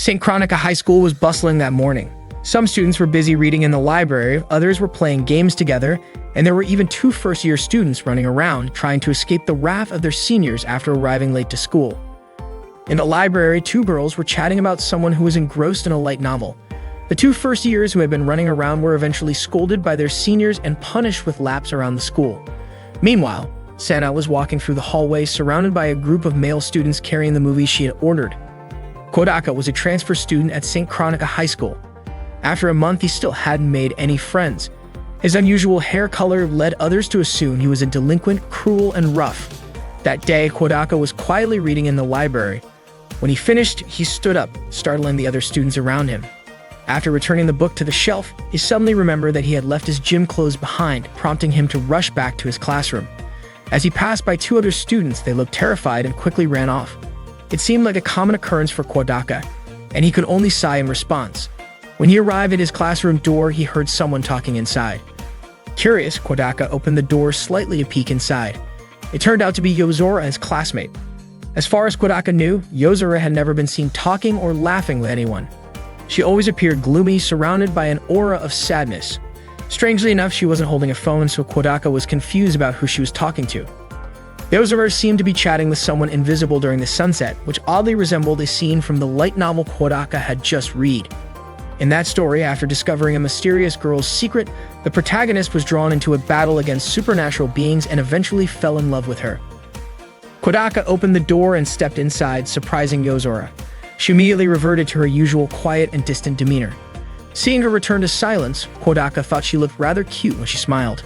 St. Chronica High School was bustling that morning. Some students were busy reading in the library, others were playing games together, and there were even two first-year students running around trying to escape the wrath of their seniors after arriving late to school. In the library, two girls were chatting about someone who was engrossed in a light novel. The two first years who had been running around were eventually scolded by their seniors and punished with laps around the school. Meanwhile, Sana was walking through the hallway surrounded by a group of male students carrying the movies she had ordered. Kodaka was a transfer student at St. Chronica High School. After a month, he still hadn't made any friends. His unusual hair color led others to assume he was a delinquent, cruel, and rough. That day, Kodaka was quietly reading in the library. When he finished, he stood up, startling the other students around him. After returning the book to the shelf, he suddenly remembered that he had left his gym clothes behind, prompting him to rush back to his classroom. As he passed by two other students, they looked terrified and quickly ran off. It seemed like a common occurrence for Kodaka, and he could only sigh in response. When he arrived at his classroom door, he heard someone talking inside. Curious, Kodaka opened the door slightly to peek inside. It turned out to be Yozora, his classmate. As far as Kodaka knew, Yozora had never been seen talking or laughing with anyone. She always appeared gloomy, surrounded by an aura of sadness. Strangely enough, she wasn't holding a phone, so Kodaka was confused about who she was talking to. Yozora seemed to be chatting with someone invisible during the sunset, which oddly resembled a scene from the light novel Kodaka had just read. In that story, after discovering a mysterious girl's secret, the protagonist was drawn into a battle against supernatural beings and eventually fell in love with her. Kodaka opened the door and stepped inside, surprising Yozora. She immediately reverted to her usual quiet and distant demeanor. Seeing her return to silence, Kodaka thought she looked rather cute when she smiled.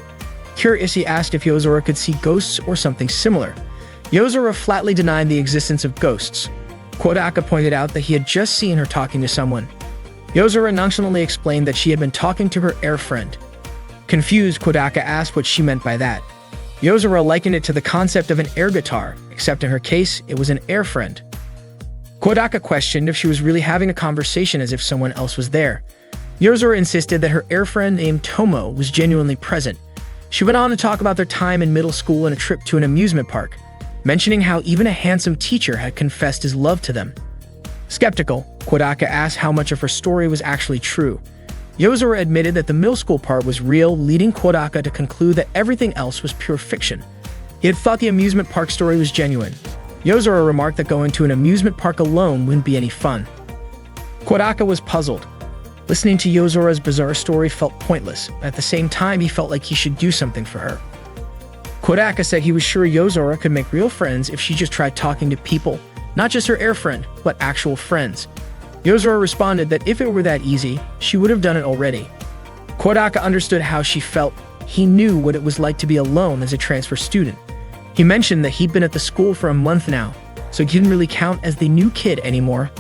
Curious, he asked if Yozora could see ghosts or something similar. Yozora flatly denied the existence of ghosts. Kodaka pointed out that he had just seen her talking to someone. Yozora nonchalantly explained that she had been talking to her air friend. Confused, Kodaka asked what she meant by that. Yozora likened it to the concept of an air guitar, except in her case, it was an air friend. Kodaka questioned if she was really having a conversation as if someone else was there. Yozora insisted that her air friend named Tomo was genuinely present. She went on to talk about their time in middle school and a trip to an amusement park, mentioning how even a handsome teacher had confessed his love to them. Skeptical, Kodaka asked how much of her story was actually true. Yozora admitted that the middle school part was real, leading Kodaka to conclude that everything else was pure fiction. He had thought the amusement park story was genuine. Yozora remarked that going to an amusement park alone wouldn't be any fun. Kodaka was puzzled. Listening to Yozora's bizarre story felt pointless, but at the same time he felt like he should do something for her. Kodaka said he was sure Yozora could make real friends if she just tried talking to people, not just her air friend, but actual friends. Yozora responded that if it were that easy, she would have done it already. Kodaka understood how she felt. He knew what it was like to be alone as a transfer student. He mentioned that he'd been at the school for a month now, so he didn't really count as the new kid anymore.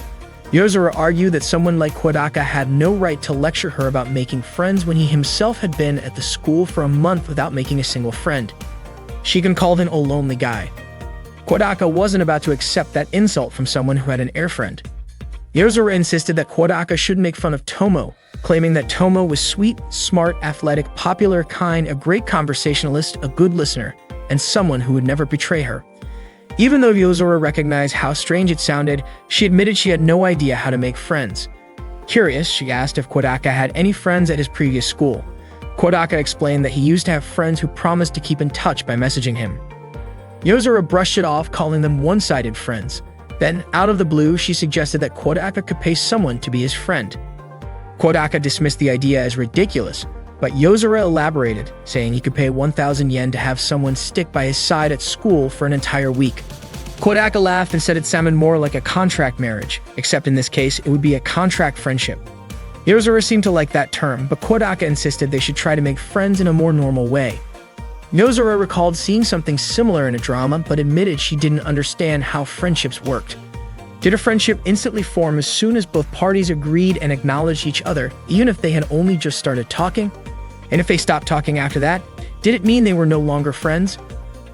Yozora argued that someone like Kodaka had no right to lecture her about making friends when he himself had been at the school for a month without making a single friend. Shigen called him a lonely guy. Kodaka wasn't about to accept that insult from someone who had an air friend. Yozora insisted that Kodaka should make fun of Tomo, claiming that Tomo was sweet, smart, athletic, popular, kind, a great conversationalist, a good listener, and someone who would never betray her. Even though Yozora recognized how strange it sounded, she admitted she had no idea how to make friends. Curious, she asked if Kodaka had any friends at his previous school. Kodaka explained that he used to have friends who promised to keep in touch by messaging him. Yozora brushed it off, calling them one-sided friends. Then, out of the blue, she suggested that Kodaka could pay someone to be his friend. Kodaka dismissed the idea as ridiculous, but Yozora elaborated, saying he could pay 1,000 yen to have someone stick by his side at school for an entire week. Kodaka laughed and said it sounded more like a contract marriage, except in this case, it would be a contract friendship. Yozora seemed to like that term, but Kodaka insisted they should try to make friends in a more normal way. Yozora recalled seeing something similar in a drama, but admitted she didn't understand how friendships worked. Did a friendship instantly form as soon as both parties agreed and acknowledged each other, even if they had only just started talking? And if they stopped talking after that, did it mean they were no longer friends?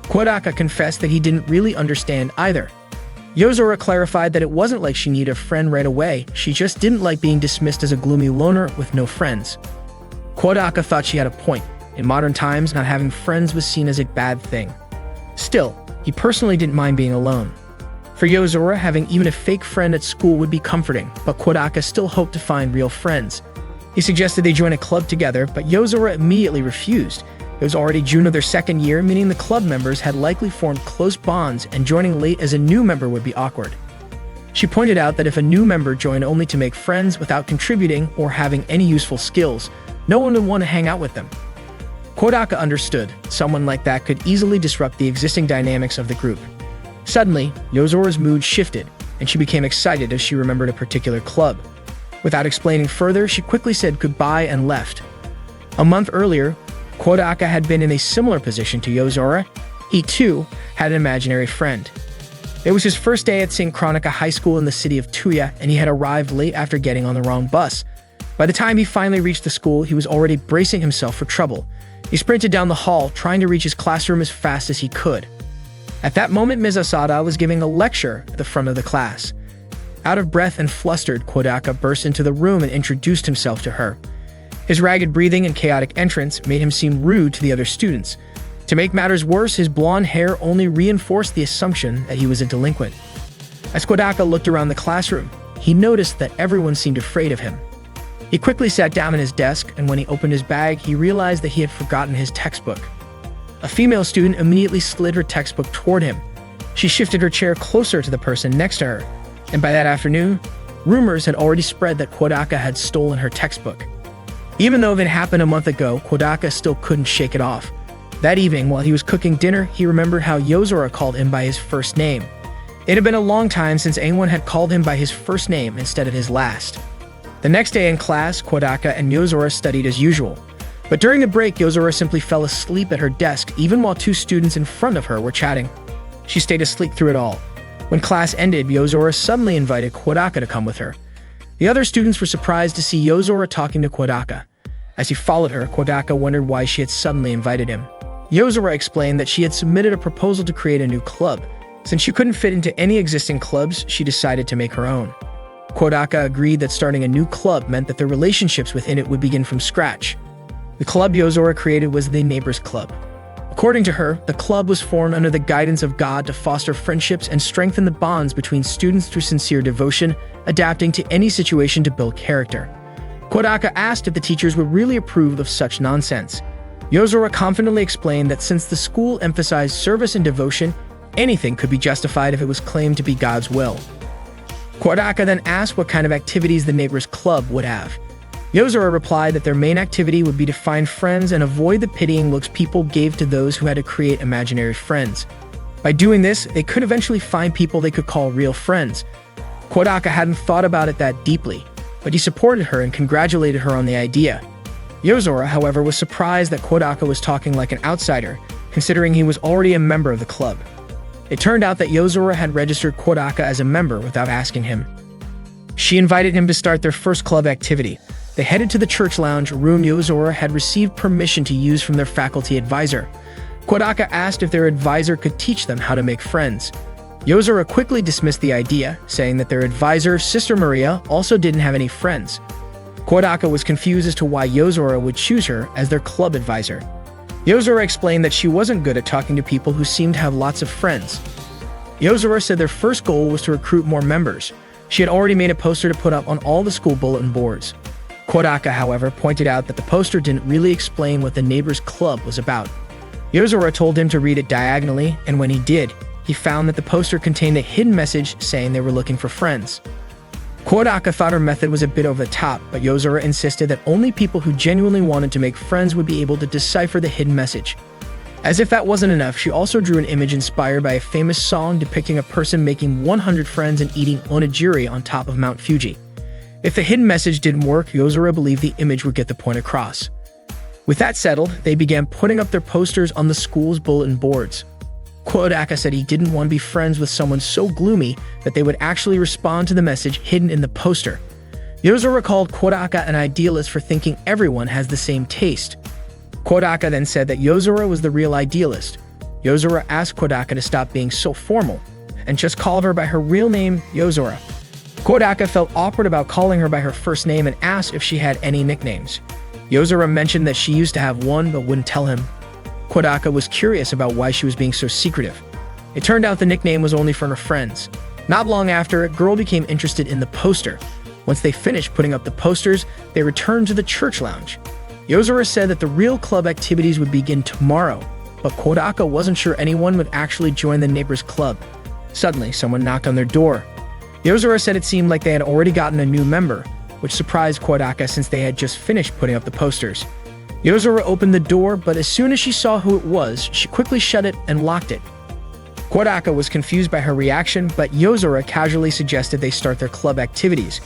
Kodaka confessed that he didn't really understand either. Yozora clarified that it wasn't like she needed a friend right away, she just didn't like being dismissed as a gloomy loner with no friends. Kodaka thought she had a point. In modern times, not having friends was seen as a bad thing. Still, he personally didn't mind being alone. For Yozora, having even a fake friend at school would be comforting, but Kodaka still hoped to find real friends. He suggested they join a club together, but Yozora immediately refused. It was already June of their second year, meaning the club members had likely formed close bonds, and joining late as a new member would be awkward. She pointed out that if a new member joined only to make friends without contributing or having any useful skills, no one would want to hang out with them. Kodaka understood. Someone like that could easily disrupt the existing dynamics of the group. Suddenly, Yozora's mood shifted, and she became excited as she remembered a particular club. Without explaining further, she quickly said goodbye and left. A month earlier, Kodaka had been in a similar position to Yozora. He, too, had an imaginary friend. It was his first day at St. Chronica High School in the city of Tuya, and he had arrived late after getting on the wrong bus. By the time he finally reached the school, he was already bracing himself for trouble. He sprinted down the hall, trying to reach his classroom as fast as he could. At that moment, Ms. Asada was giving a lecture at the front of the class. Out of breath and flustered, Kodaka burst into the room and introduced himself to her. His ragged breathing and chaotic entrance made him seem rude to the other students. To make matters worse, his blonde hair only reinforced the assumption that he was a delinquent. As Kodaka looked around the classroom, he noticed that everyone seemed afraid of him. He quickly sat down at his desk, and when he opened his bag, he realized that he had forgotten his textbook. A female student immediately slid her textbook toward him. She shifted her chair closer to the person next to her, and by that afternoon, rumors had already spread that Kodaka had stolen her textbook. Even though it had happened a month ago, Kodaka still couldn't shake it off. That evening, while he was cooking dinner, he remembered how Yozora called him by his first name. It had been a long time since anyone had called him by his first name instead of his last. The next day in class, Kodaka and Yozora studied as usual. But during the break, Yozora simply fell asleep at her desk, even while two students in front of her were chatting. She stayed asleep through it all. When class ended, Yozora suddenly invited Kodaka to come with her. The other students were surprised to see Yozora talking to Kodaka. As he followed her, Kodaka wondered why she had suddenly invited him. Yozora explained that she had submitted a proposal to create a new club. Since she couldn't fit into any existing clubs, she decided to make her own. Kodaka agreed that starting a new club meant that the relationships within it would begin from scratch. The club Yozora created was the Neighbors Club. According to her, the club was formed under the guidance of God to foster friendships and strengthen the bonds between students through sincere devotion, adapting to any situation to build character. Kodaka asked if the teachers would really approve of such nonsense. Yozora confidently explained that since the school emphasized service and devotion, anything could be justified if it was claimed to be God's will. Kodaka then asked what kind of activities the Neighbors Club would have. Yozora replied that their main activity would be to find friends and avoid the pitying looks people gave to those who had to create imaginary friends. By doing this, they could eventually find people they could call real friends. Kodaka hadn't thought about it that deeply, but he supported her and congratulated her on the idea. Yozora, however, was surprised that Kodaka was talking like an outsider, considering he was already a member of the club. It turned out that Yozora had registered Kodaka as a member without asking him. She invited him to start their first club activity. They headed to the church lounge, a room Yozora had received permission to use from their faculty advisor. Kodaka asked if their advisor could teach them how to make friends. Yozora quickly dismissed the idea, saying that their advisor, Sister Maria, also didn't have any friends. Kodaka was confused as to why Yozora would choose her as their club advisor. Yozora explained that she wasn't good at talking to people who seemed to have lots of friends. Yozora said their first goal was to recruit more members. She had already made a poster to put up on all the school bulletin boards. Kodaka, however, pointed out that the poster didn't really explain what the Neighbors Club was about. Yozora told him to read it diagonally, and when he did, he found that the poster contained a hidden message saying they were looking for friends. Kodaka thought her method was a bit over the top, but Yozora insisted that only people who genuinely wanted to make friends would be able to decipher the hidden message. As if that wasn't enough, she also drew an image inspired by a famous song depicting a person making 100 friends and eating onigiri on top of Mount Fuji. If the hidden message didn't work, Yozora believed the image would get the point across. With that settled, they began putting up their posters on the school's bulletin boards. Kodaka said he didn't want to be friends with someone so gloomy that they would actually respond to the message hidden in the poster. Yozora called Kodaka an idealist for thinking everyone has the same taste. Kodaka then said that Yozora was the real idealist. Yozora asked Kodaka to stop being so formal and just call her by her real name, Yozora. Kodaka felt awkward about calling her by her first name and asked if she had any nicknames. Yozora mentioned that she used to have one but wouldn't tell him. Kodaka was curious about why she was being so secretive. It turned out the nickname was only for her friends. Not long after, a girl became interested in the poster. Once they finished putting up the posters, they returned to the church lounge. Yozora said that the real club activities would begin tomorrow, but Kodaka wasn't sure anyone would actually join the neighbors' club. Suddenly, someone knocked on their door. Yozora said it seemed like they had already gotten a new member, which surprised Kodaka since they had just finished putting up the posters. Yozora opened the door, but as soon as she saw who it was, she quickly shut it and locked it. Kodaka was confused by her reaction, but Yozora casually suggested they start their club activities.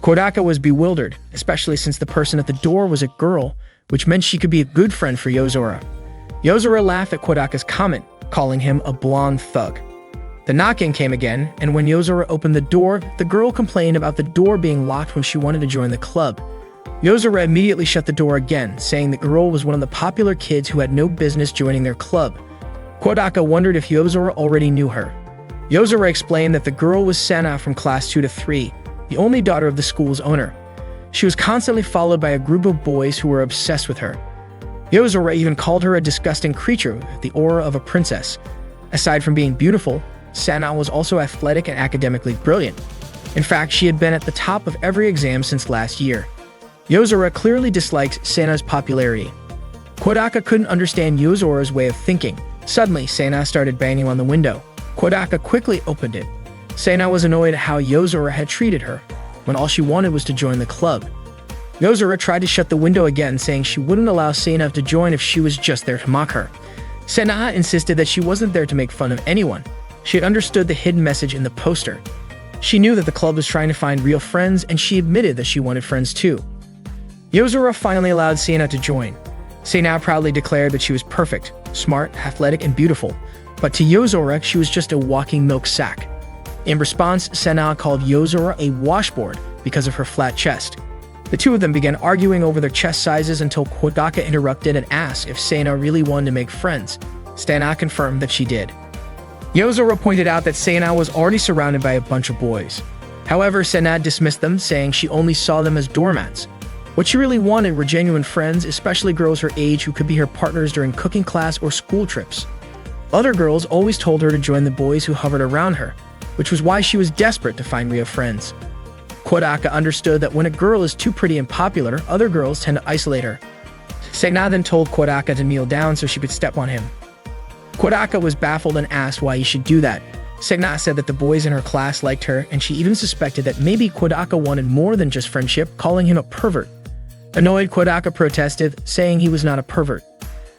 Kodaka was bewildered, especially since the person at the door was a girl, which meant she could be a good friend for Yozora. Yozora laughed at Kodaka's comment, calling him a blonde thug. The knocking came again, and when Yozora opened the door, the girl complained about the door being locked when she wanted to join the club. Yozora immediately shut the door again, saying the girl was one of the popular kids who had no business joining their club. Kodaka wondered if Yozora already knew her. Yozora explained that the girl was Sana from class 2 to 3, the only daughter of the school's owner. She was constantly followed by a group of boys who were obsessed with her. Yozora even called her a disgusting creature with the aura of a princess. Aside from being beautiful, Sana was also athletic and academically brilliant. In fact, she had been at the top of every exam since last year. Yozora clearly dislikes Sana's popularity. Kodaka couldn't understand Yozora's way of thinking. Suddenly, Sana started banging on the window. Kodaka quickly opened it. Sana was annoyed at how Yozora had treated her, when all she wanted was to join the club. Yozora tried to shut the window again, saying she wouldn't allow Sana to join if she was just there to mock her. Sana insisted that she wasn't there to make fun of anyone. She had understood the hidden message in the poster. She knew that the club was trying to find real friends, and she admitted that she wanted friends too. Yozora finally allowed Sana to join. Sana proudly declared that she was perfect, smart, athletic, and beautiful, but to Yozora, she was just a walking milk sack. In response, Sana called Yozora a washboard because of her flat chest. The two of them began arguing over their chest sizes until Kodaka interrupted and asked if Sana really wanted to make friends. Sana confirmed that she did. Yozora pointed out that Sana was already surrounded by a bunch of boys. However, Sana dismissed them, saying she only saw them as doormats. What she really wanted were genuine friends, especially girls her age who could be her partners during cooking class or school trips. Other girls always told her to join the boys who hovered around her, which was why she was desperate to find real friends. Kodaka understood that when a girl is too pretty and popular, other girls tend to isolate her. Sana then told Kodaka to kneel down so she could step on him. Kodaka was baffled and asked why he should do that. Sana said that the boys in her class liked her, and she even suspected that maybe Kodaka wanted more than just friendship, calling him a pervert. Annoyed, Kodaka protested, saying he was not a pervert.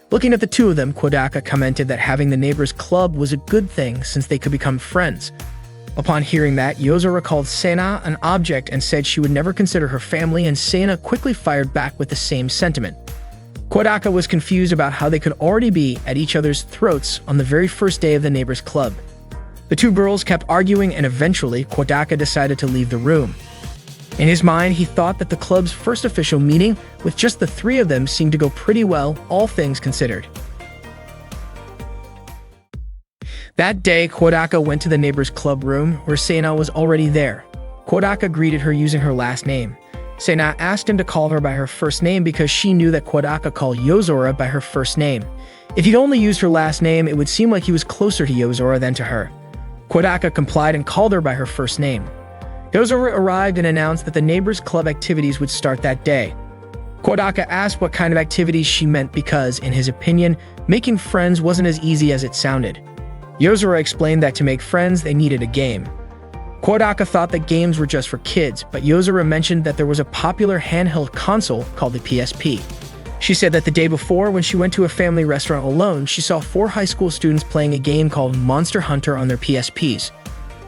Looking at the two of them, Kodaka commented that having the neighbors' club was a good thing since they could become friends. Upon hearing that, Yozora called Sana an object and said she would never consider her family, and Sana quickly fired back with the same sentiment. Kodaka was confused about how they could already be at each other's throats on the very first day of the neighbors' club. The two girls kept arguing, and eventually, Kodaka decided to leave the room. In his mind, he thought that the club's first official meeting with just the three of them seemed to go pretty well, all things considered. That day, Kodaka went to the neighbor's club room, where Sana was already there. Kodaka greeted her using her last name. Sana asked him to call her by her first name because she knew that Kodaka called Yozora by her first name. If he'd only used her last name, it would seem like he was closer to Yozora than to her. Kodaka complied and called her by her first name. Yozora arrived and announced that the neighbors' club activities would start that day. Kodaka asked what kind of activities she meant because, in his opinion, making friends wasn't as easy as it sounded. Yozora explained that to make friends, they needed a game. Kodaka thought that games were just for kids, but Yozora mentioned that there was a popular handheld console called the PSP. She said that the day before, when she went to a family restaurant alone, she saw 4 high school students playing a game called Monster Hunter on their PSPs.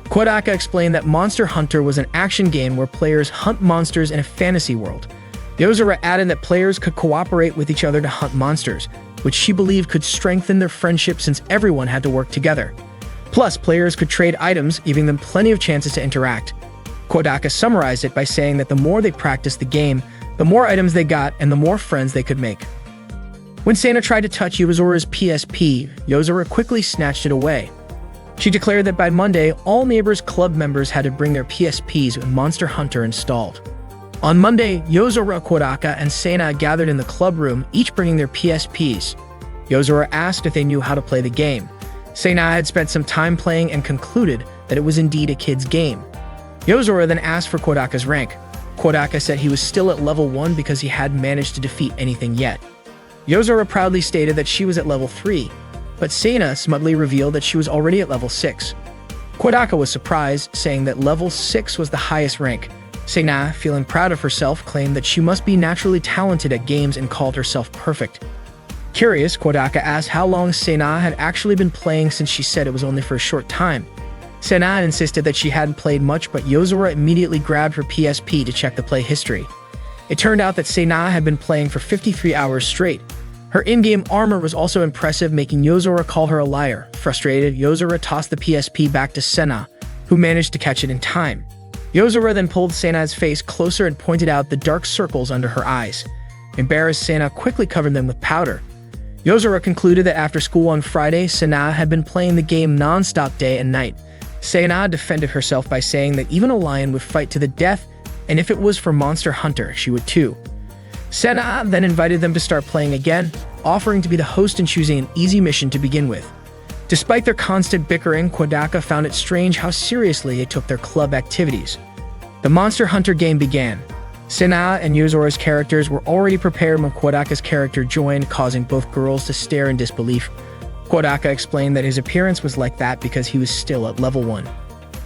Kodaka explained that Monster Hunter was an action game where players hunt monsters in a fantasy world. Yozora added that players could cooperate with each other to hunt monsters, which she believed could strengthen their friendship since everyone had to work together. Plus, players could trade items, giving them plenty of chances to interact. Kodaka summarized it by saying that the more they practiced the game, the more items they got and the more friends they could make. When Sana tried to touch Yozora's PSP, Yozora quickly snatched it away. She declared that by Monday, all neighbors' club members had to bring their PSPs with Monster Hunter installed. On Monday, Yozora, Kodaka, and Sana gathered in the club room, each bringing their PSPs. Yozora asked if they knew how to play the game. Sana had spent some time playing and concluded that it was indeed a kid's game. Yozora then asked for Kodaka's rank. Kodaka said he was still at level 1 because he hadn't managed to defeat anything yet. Yozora proudly stated that she was at level 3, but Seina smugly revealed that she was already at level 6. Kodaka was surprised, saying that level 6 was the highest rank. Seina, feeling proud of herself, claimed that she must be naturally talented at games and called herself perfect. Curious, Kodaka asked how long Seina had actually been playing since she said it was only for a short time. Seina insisted that she hadn't played much, but Yozora immediately grabbed her PSP to check the play history. It turned out that Seina had been playing for 53 hours straight. Her in-game armor was also impressive, making Yozora call her a liar. Frustrated, Yozora tossed the PSP back to Seina, who managed to catch it in time. Yozora then pulled Seina's face closer and pointed out the dark circles under her eyes. Embarrassed, Seina quickly covered them with powder. Yozora concluded that after school on Friday, Seina had been playing the game non-stop day and night. Seina defended herself by saying that even a lion would fight to the death, and if it was for Monster Hunter, she would too. Seina then invited them to start playing again, offering to be the host and choosing an easy mission to begin with. Despite their constant bickering, Kodaka found it strange how seriously they took their club activities. The Monster Hunter game began. Seina and Yozora's characters were already prepared when Kodaka's character joined, causing both girls to stare in disbelief. Kodaka explained that his appearance was like that because he was still at level 1.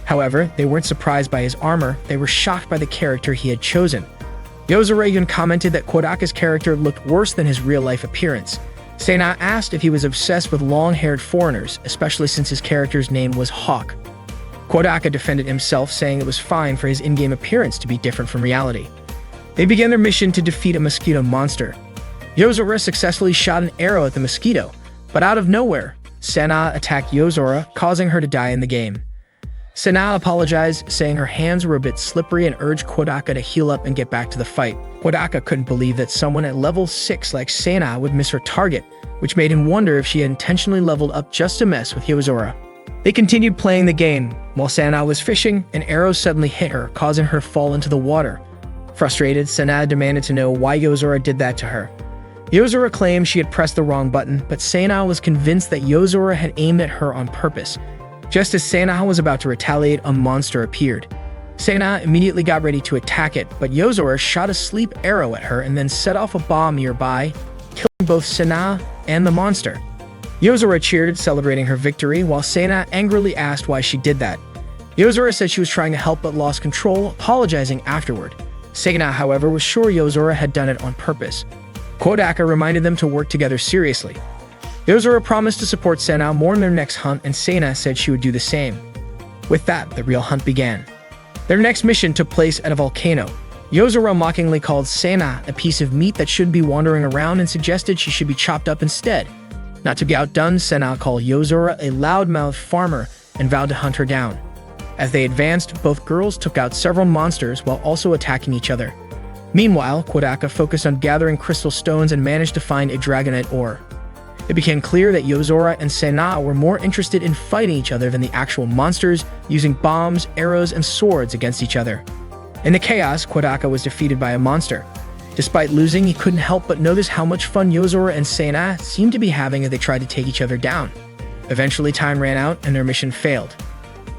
However, they weren't surprised by his armor, they were shocked by the character he had chosen. Yozora even commented that Kodaka's character looked worse than his real-life appearance. Seina asked if he was obsessed with long-haired foreigners, especially since his character's name was Hawk. Kodaka defended himself, saying it was fine for his in-game appearance to be different from reality. They began their mission to defeat a mosquito monster. Yozora successfully shot an arrow at the mosquito, but out of nowhere, Seina attacked Yozora, causing her to die in the game. Seina apologized, saying her hands were a bit slippery and urged Kodaka to heal up and get back to the fight. Kodaka couldn't believe that someone at level 6 like Seina would miss her target, which made him wonder if she had intentionally leveled up just to mess with Yozora. They continued playing the game. While Seina was fishing, an arrow suddenly hit her, causing her to fall into the water. Frustrated, Seina demanded to know why Yozora did that to her. Yozora claimed she had pressed the wrong button, but Seina was convinced that Yozora had aimed at her on purpose. Just as Seina was about to retaliate, a monster appeared. Seina immediately got ready to attack it, but Yozora shot a sleep arrow at her and then set off a bomb nearby, killing both Seina and the monster. Yozora cheered, celebrating her victory, while Seina angrily asked why she did that. Yozora said she was trying to help but lost control, apologizing afterward. Seina, however, was sure Yozora had done it on purpose. Kodaka reminded them to work together seriously. Yozora promised to support Seina more in their next hunt, and Seina said she would do the same. With that, the real hunt began. Their next mission took place at a volcano. Yozora mockingly called Seina a piece of meat that shouldn't be wandering around and suggested she should be chopped up instead. Not to be outdone, Seina called Yozora a loudmouth farmer and vowed to hunt her down. As they advanced, both girls took out several monsters while also attacking each other. Meanwhile, Kodaka focused on gathering crystal stones and managed to find a dragonite ore. It became clear that Yozora and Seina were more interested in fighting each other than the actual monsters, using bombs, arrows, and swords against each other. In the chaos, Kodaka was defeated by a monster. Despite losing, he couldn't help but notice how much fun Yozora and Seina seemed to be having as they tried to take each other down. Eventually, time ran out and their mission failed.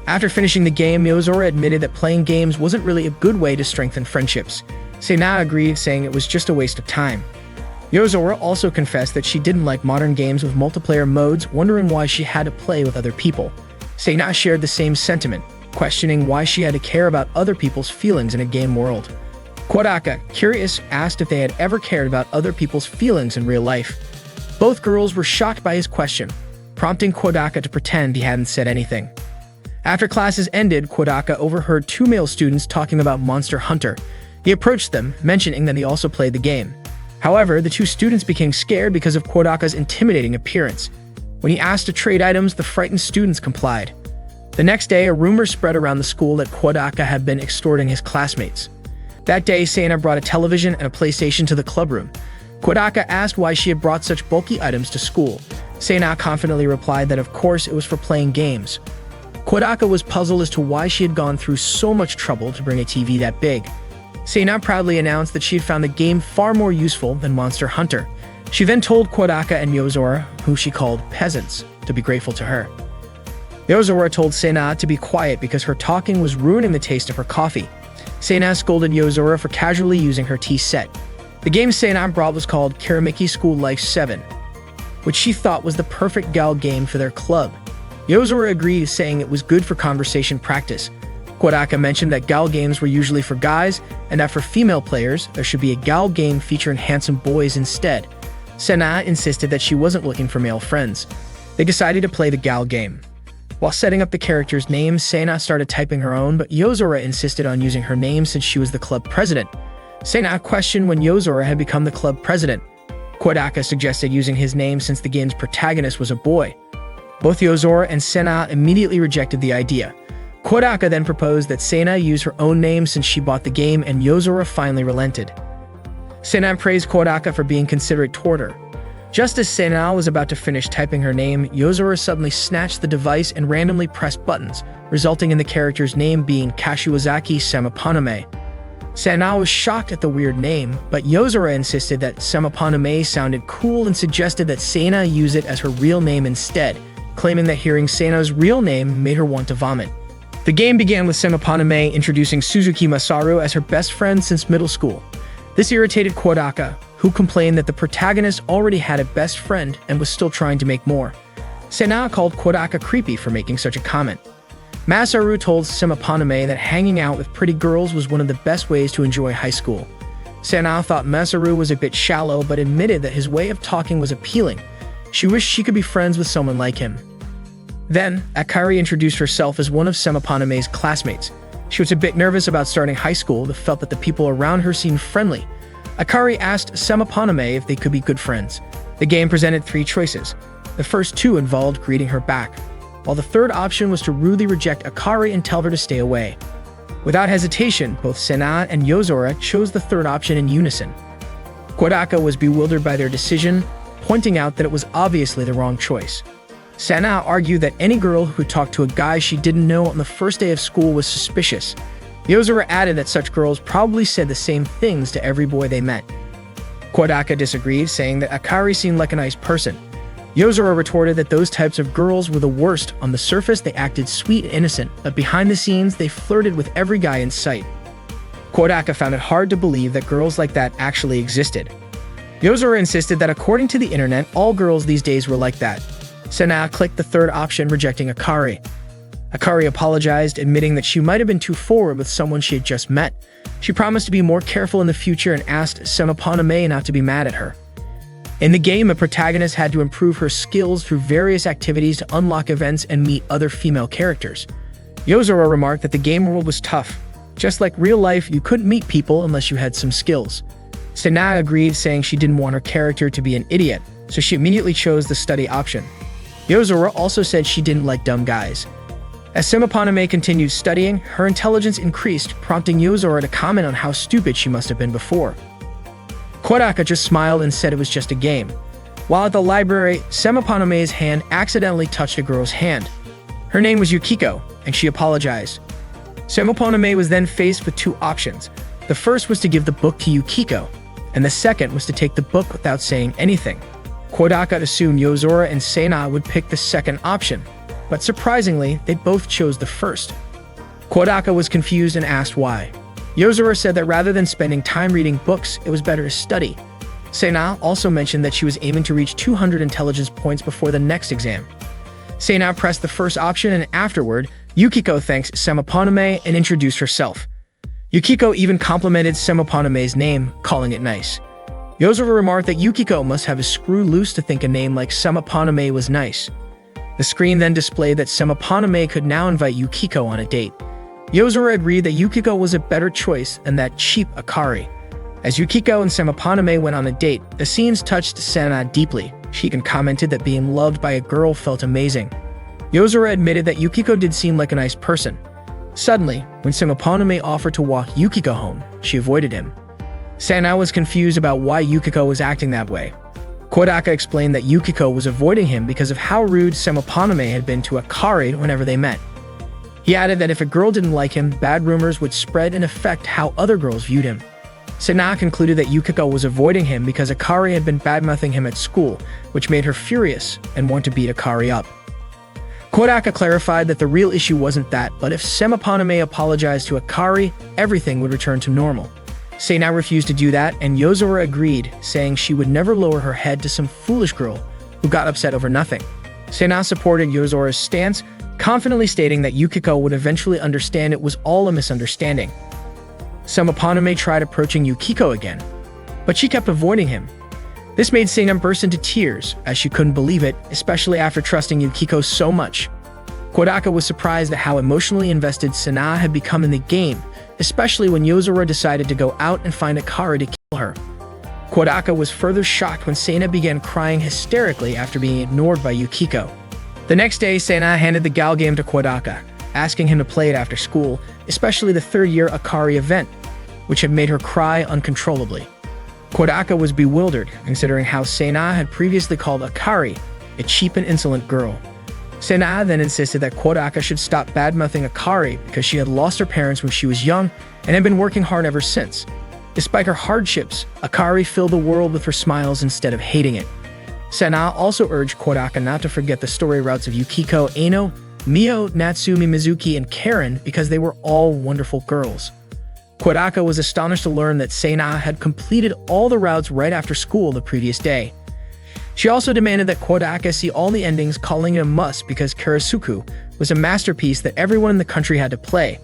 After finishing the game, Yozora admitted that playing games wasn't really a good way to strengthen friendships. Seina agreed, saying it was just a waste of time. Yozora also confessed that she didn't like modern games with multiplayer modes, wondering why she had to play with other people. Seina shared the same sentiment, questioning why she had to care about other people's feelings in a game world. Kodaka, curious, asked if they had ever cared about other people's feelings in real life. Both girls were shocked by his question, prompting Kodaka to pretend he hadn't said anything. After classes ended, Kodaka overheard two male students talking about Monster Hunter. He approached them, mentioning that he also played the game. However, the two students became scared because of Kodaka's intimidating appearance. When he asked to trade items, the frightened students complied. The next day, a rumor spread around the school that Kodaka had been extorting his classmates. That day, Seina brought a television and a PlayStation to the clubroom. Kodaka asked why she had brought such bulky items to school. Seina confidently replied that of course it was for playing games. Kodaka was puzzled as to why she had gone through so much trouble to bring a TV that big. Seina proudly announced that she had found the game far more useful than Monster Hunter. She then told Kodaka and Yozora, who she called peasants, to be grateful to her. Yozora told Sena to be quiet because her talking was ruining the taste of her coffee. Sena scolded Yozora for casually using her tea set. The game Sena brought was called Kiramiki School Life 7, which she thought was the perfect gal game for their club. Yozora agreed, saying it was good for conversation practice. Kodaka mentioned that gal games were usually for guys, and that for female players, there should be a gal game featuring handsome boys instead. Sena insisted that she wasn't looking for male friends. They decided to play the gal game. While setting up the character's name, Sena started typing her own, but Yozora insisted on using her name since she was the club president. Sena questioned when Yozora had become the club president. Kodaka suggested using his name since the game's protagonist was a boy. Both Yozora and Sena immediately rejected the idea. Kodaka then proposed that Sena use her own name since she bought the game, and Yozora finally relented. Sena praised Kodaka for being considerate toward her. Just as Sena was about to finish typing her name, Yozora suddenly snatched the device and randomly pressed buttons, resulting in the character's name being Kashiwazaki Semapaname. Sena was shocked at the weird name, but Yozora insisted that Semapaname sounded cool and suggested that Sena use it as her real name instead, claiming that hearing Sena's real name made her want to vomit. The game began with Semapaname introducing Suzuki Masaru as her best friend since middle school. This irritated Kodaka, who complained that the protagonist already had a best friend and was still trying to make more. Sena called Kodaka creepy for making such a comment. Masaru told Semapaname that hanging out with pretty girls was one of the best ways to enjoy high school. Sena thought Masaru was a bit shallow but admitted that his way of talking was appealing. She wished she could be friends with someone like him. Then, Akari introduced herself as one of Semapaname's classmates. She was a bit nervous about starting high school but felt that the people around her seemed friendly. Akari asked Semapaname if they could be good friends. The game presented 3 choices. The first 2 involved greeting her back, while the third option was to rudely reject Akari and tell her to stay away. Without hesitation, both Sena and Yozora chose the third option in unison. Kodaka was bewildered by their decision, pointing out that it was obviously the wrong choice. Sena argued that any girl who talked to a guy she didn't know on the first day of school was suspicious. Yozora added that such girls probably said the same things to every boy they met. Kodaka disagreed, saying that Akari seemed like a nice person. Yozora retorted that those types of girls were the worst. On the surface, they acted sweet and innocent, but behind the scenes, they flirted with every guy in sight. Kodaka found it hard to believe that girls like that actually existed. Yozora insisted that according to the internet, all girls these days were like that. Sena clicked the third option, rejecting Akari. Akari apologized, admitting that she might have been too forward with someone she had just met. She promised to be more careful in the future and asked Semapaname not to be mad at her. In the game, a protagonist had to improve her skills through various activities to unlock events and meet other female characters. Yozora remarked that the game world was tough. Just like real life, you couldn't meet people unless you had some skills. Sena agreed, saying she didn't want her character to be an idiot, so she immediately chose the study option. Yozora also said she didn't like dumb guys. As Semapaname continued studying, her intelligence increased, prompting Yozora to comment on how stupid she must have been before. Kodaka just smiled and said it was just a game. While at the library, Semapaname's hand accidentally touched a girl's hand. Her name was Yukiko, and she apologized. Semapaname was then faced with 2 options. The first was to give the book to Yukiko, and the second was to take the book without saying anything. Kodaka assumed Yozora and Sena would pick the second option, but surprisingly, they both chose the first. Kodaka was confused and asked why. Yozora said that rather than spending time reading books, it was better to study. Sena also mentioned that she was aiming to reach 200 intelligence points before the next exam. Sena pressed the first option, and afterward, Yukiko thanked Semapaname and introduced herself. Yukiko even complimented Semapaname's name, calling it nice. Yozora remarked that Yukiko must have a screw loose to think a name like Semapaname was nice. The screen then displayed that Semapaname could now invite Yukiko on a date. Yozora agreed that Yukiko was a better choice than that cheap Akari. As Yukiko and Semapaname went on a date, the scenes touched Sena deeply. She even commented that being loved by a girl felt amazing. Yozora admitted that Yukiko did seem like a nice person. Suddenly, when Semapaname offered to walk Yukiko home, she avoided him. Sena was confused about why Yukiko was acting that way. Kodaka explained that Yukiko was avoiding him because of how rude Semapaname had been to Akari whenever they met. He added that if a girl didn't like him, bad rumors would spread and affect how other girls viewed him. Sena concluded that Yukiko was avoiding him because Akari had been badmouthing him at school, which made her furious and want to beat Akari up. Kodaka clarified that the real issue wasn't that, but if Semaponame apologized to Akari, everything would return to normal. Sena refused to do that, and Yozora agreed, saying she would never lower her head to some foolish girl who got upset over nothing. Sena supported Yozora's stance, confidently stating that Yukiko would eventually understand it was all a misunderstanding. Semaponame tried approaching Yukiko again, but she kept avoiding him. This made Sena burst into tears, as she couldn't believe it, especially after trusting Yukiko so much. Kodaka was surprised at how emotionally invested Sena had become in the game, especially when Yozora decided to go out and find Akari to kill her. Kodaka was further shocked when Sena began crying hysterically after being ignored by Yukiko. The next day, Sena handed the Gal game to Kodaka, asking him to play it after school, especially the third-year Akari event, which had made her cry uncontrollably. Kodaka was bewildered, considering how Sena had previously called Akari a cheap and insolent girl. Sena then insisted that Kodaka should stop badmouthing Akari because she had lost her parents when she was young and had been working hard ever since. Despite her hardships, Akari filled the world with her smiles instead of hating it. Sena also urged Kodaka not to forget the story routes of Yukiko, Aino, Mio, Natsumi, Mizuki, and Karen because they were all wonderful girls. Kodaka was astonished to learn that Sena had completed all the routes right after school the previous day. She also demanded that Kodaka see all the endings, calling it a must because Karasuku was a masterpiece that everyone in the country had to play.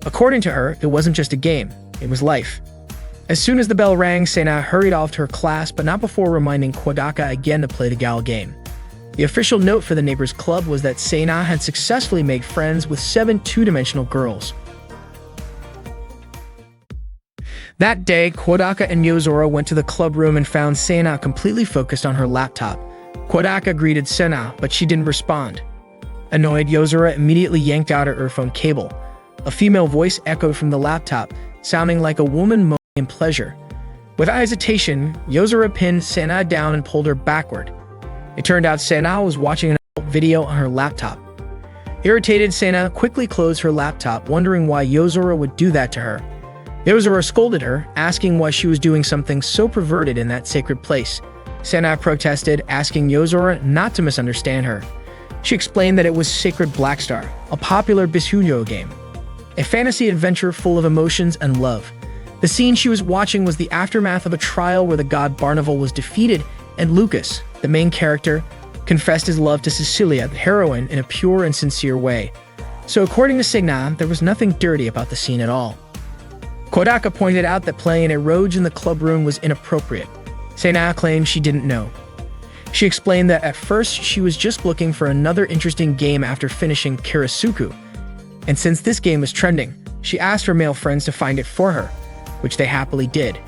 According to her, it wasn't just a game, it was life. As soon as the bell rang, Sena hurried off to her class, but not before reminding Kodaka again to play the Gal game. The official note for the Neighbors Club was that Sena had successfully made friends with 7 two-dimensional girls. That day, Kodaka and Yozora went to the club room and found Sena completely focused on her laptop. Kodaka greeted Sena, but she didn't respond. Annoyed, Yozora immediately yanked out her earphone cable. A female voice echoed from the laptop, sounding like a woman moaning in pleasure. Without hesitation, Yozora pinned Sena down and pulled her backward. It turned out Sena was watching an adult video on her laptop. Irritated, Sena quickly closed her laptop, wondering why Yozora would do that to her. Yozora scolded her, asking why she was doing something so perverted in that sacred place. Sena protested, asking Yozora not to misunderstand her. She explained that it was Sacred Blackstar, a popular Bisuyo game, a fantasy adventure full of emotions and love. The scene she was watching was the aftermath of a trial where the god Barnaval was defeated, and Lucas, the main character, confessed his love to Cecilia, the heroine, in a pure and sincere way. So according to Sena, there was nothing dirty about the scene at all. Kodaka pointed out that playing a Roge in the club room was inappropriate. Sena claimed she didn't know. She explained that at first she was just looking for another interesting game after finishing Karasuku, and since this game was trending, she asked her male friends to find it for her, which they happily did.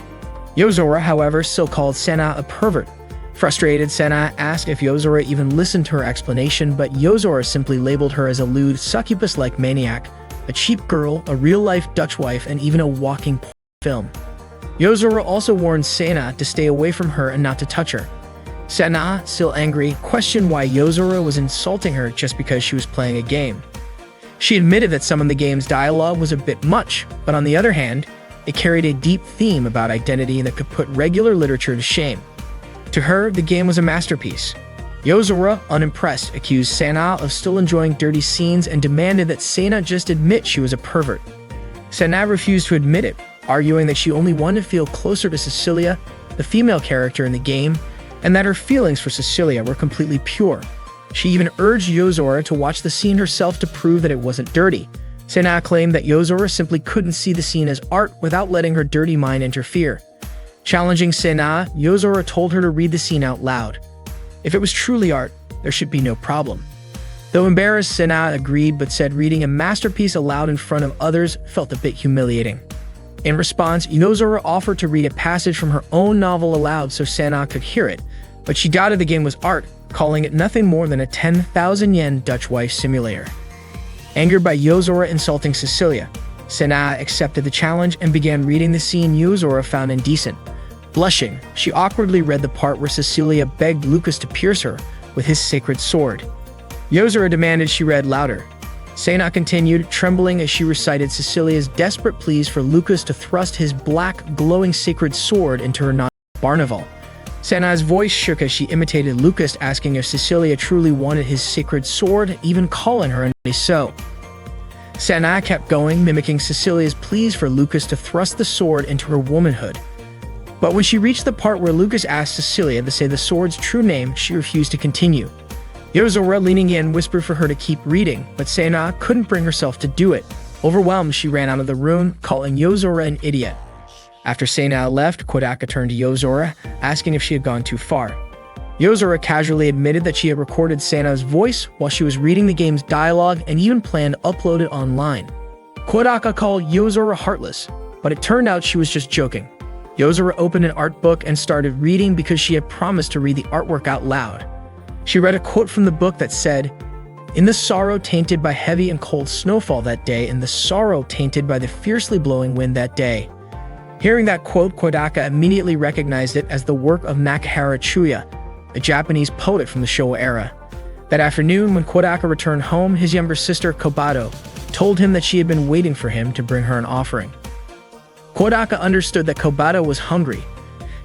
Yozora, however, still called Sena a pervert. Frustrated, Sena asked if Yozora even listened to her explanation, but Yozora simply labeled her as a lewd, succubus-like maniac, a cheap girl, a real-life Dutch wife, and even a walking porn film. Yozora also warned Sena to stay away from her and not to touch her. Sena, still angry, questioned why Yozora was insulting her just because she was playing a game. She admitted that some of the game's dialogue was a bit much, but on the other hand, it carried a deep theme about identity that could put regular literature to shame. To her, the game was a masterpiece. Yozora, unimpressed, accused Sena of still enjoying dirty scenes and demanded that Sena just admit she was a pervert. Sena refused to admit it, arguing that she only wanted to feel closer to Cecilia, the female character in the game, and that her feelings for Cecilia were completely pure. She even urged Yozora to watch the scene herself to prove that it wasn't dirty. Sena claimed that Yozora simply couldn't see the scene as art without letting her dirty mind interfere. Challenging Sena, Yozora told her to read the scene out loud. If it was truly art, there should be no problem. Though embarrassed, Sena agreed but said reading a masterpiece aloud in front of others felt a bit humiliating. In response, Yozora offered to read a passage from her own novel aloud so Sena could hear it, but she doubted the game was art, calling it nothing more than a 10,000 yen Dutch wife simulator. Angered by Yozora insulting Cecilia, Sena accepted the challenge and began reading the scene Yozora found indecent. Blushing, she awkwardly read the part where Cecilia begged Lucas to pierce her with his sacred sword. Yozora demanded she read louder. Sena continued, trembling as she recited Cecilia's desperate pleas for Lucas to thrust his black, glowing sacred sword into her non-Barnaval. Sana's voice shook as she imitated Lucas, asking if Cecilia truly wanted his sacred sword, even calling her a so. Sana kept going, mimicking Cecilia's pleas for Lucas to thrust the sword into her womanhood. But when she reached the part where Lucas asked Cecilia to say the sword's true name, she refused to continue. Yozora, leaning in, whispered for her to keep reading, but Sana couldn't bring herself to do it. Overwhelmed, she ran out of the room, calling Yozora an idiot. After Sana left, Kodaka turned to Yozora, asking if she had gone too far. Yozora casually admitted that she had recorded Sana's voice while she was reading the game's dialogue and even planned to upload it online. Kodaka called Yozora heartless, but it turned out she was just joking. Yozora opened an art book and started reading because she had promised to read the artwork out loud. She read a quote from the book that said, "In the sorrow tainted by heavy and cold snowfall that day, and the sorrow tainted by the fiercely blowing wind that day." Hearing that quote, Kodaka immediately recognized it as the work of Nakahara Chuya, a Japanese poet from the Showa era. That afternoon, when Kodaka returned home, his younger sister, Kobato, told him that she had been waiting for him to bring her an offering. Kodaka understood that Kobato was hungry.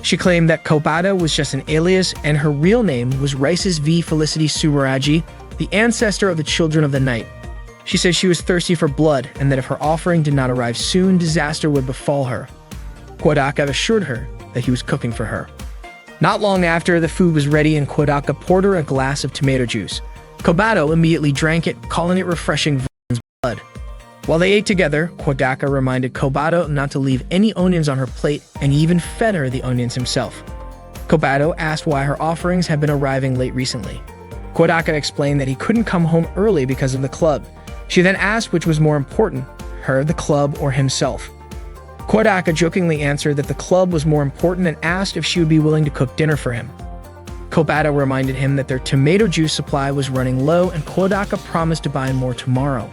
She claimed that Kobato was just an alias and her real name was Rises V. Felicity Sumeragi, the ancestor of the Children of the Night. She said she was thirsty for blood and that if her offering did not arrive soon, disaster would befall her. Kodaka assured her that he was cooking for her. Not long after, the food was ready and Kodaka poured her a glass of tomato juice. Kobato immediately drank it, calling it refreshing blood. While they ate together, Kodaka reminded Kobato not to leave any onions on her plate and even fed her the onions himself. Kobato asked why her offerings had been arriving late recently. Kodaka explained that he couldn't come home early because of the club. She then asked which was more important, her, the club, or himself. Kodaka jokingly answered that the club was more important and asked if she would be willing to cook dinner for him. Kobato reminded him that their tomato juice supply was running low and Kodaka promised to buy more tomorrow.